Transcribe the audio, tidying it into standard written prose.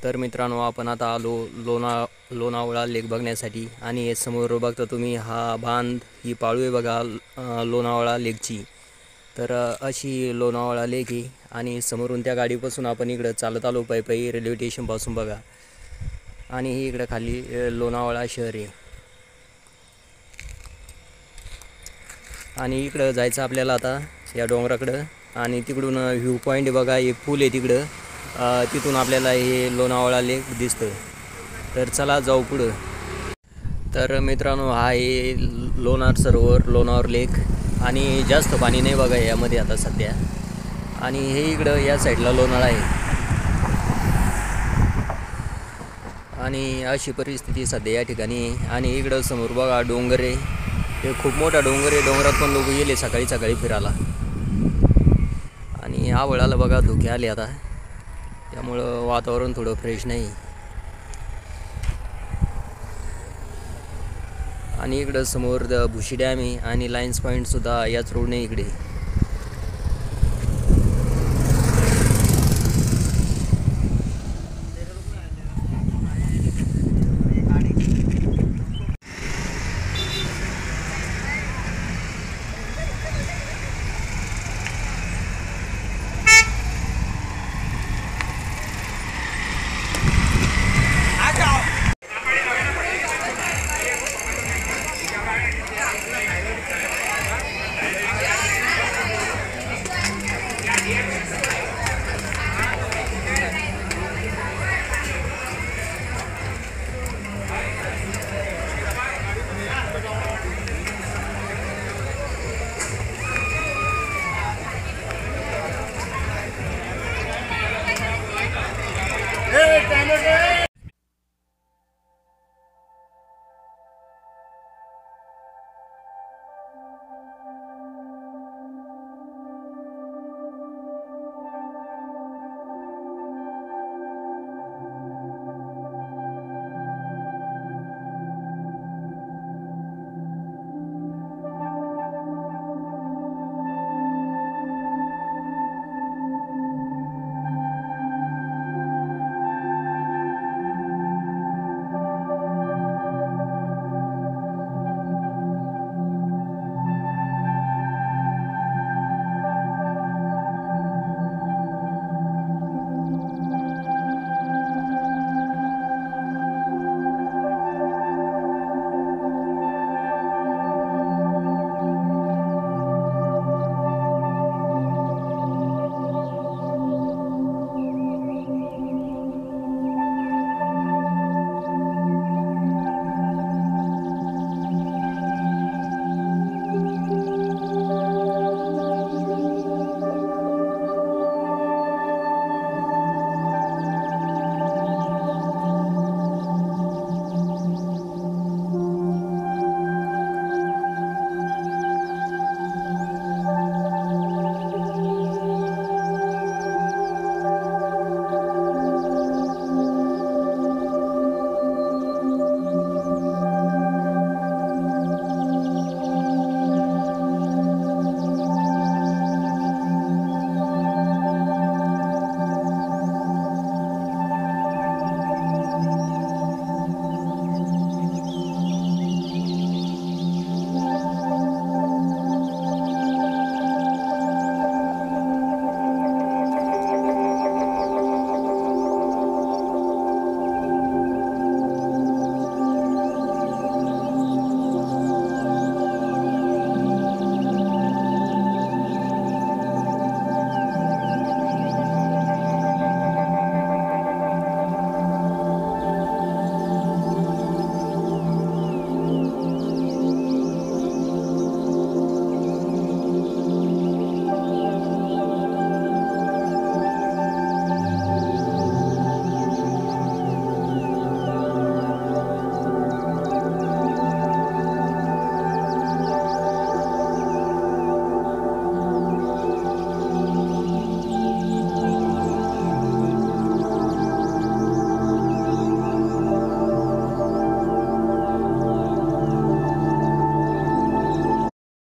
तर मित्रांनो आपण आता आलो लोणावळा लेक बघण्यासाठी आणि समोर बघता तुम्ही हा बांध ही पाळू आहे बघा लोणावळा लेकची। तर अशी लोणावळा लेक आहे आणि समोरून त्या गाडीपासून आपण इकडं चालत आलो पायी रेल्वे स्टेशनपासून बघा आणि ही इकडं खाली लोणावळा शहर आहे आणि इकडं जायचं आपल्याला आता या डोंगराकडं आणि तिकडून व्ह्यू पॉईंट बघा एक पूल आहे तिकडं तिथून आपल्याला हे लोणावळा लेक दिसतं। तर चला जाऊ पुढं। तर मित्रांनो हा आहे लोणार सरोवर लोणावळा लेक आणि जास्त पाणी नाही बघा यामध्ये आता सध्या आणि हे इकडं या साईडला लोणावळा आहे आणि अशी परिस्थिती सध्या या ठिकाणी। आणि इकडं समोर बघा डोंगर आहे, हे खूप मोठा डोंगर आहे, डोंगरात पण लोक गेले सकाळी फिरायला आणि आवळाला बघा धुके आले आता, त्यामुळं वातावरण थोडं फ्रेश नाही। आणि इकडं समोर भुशी डॅम आहे आणि लायन्स पॉईंट सुद्धा याच रोडने इकडे। Hey,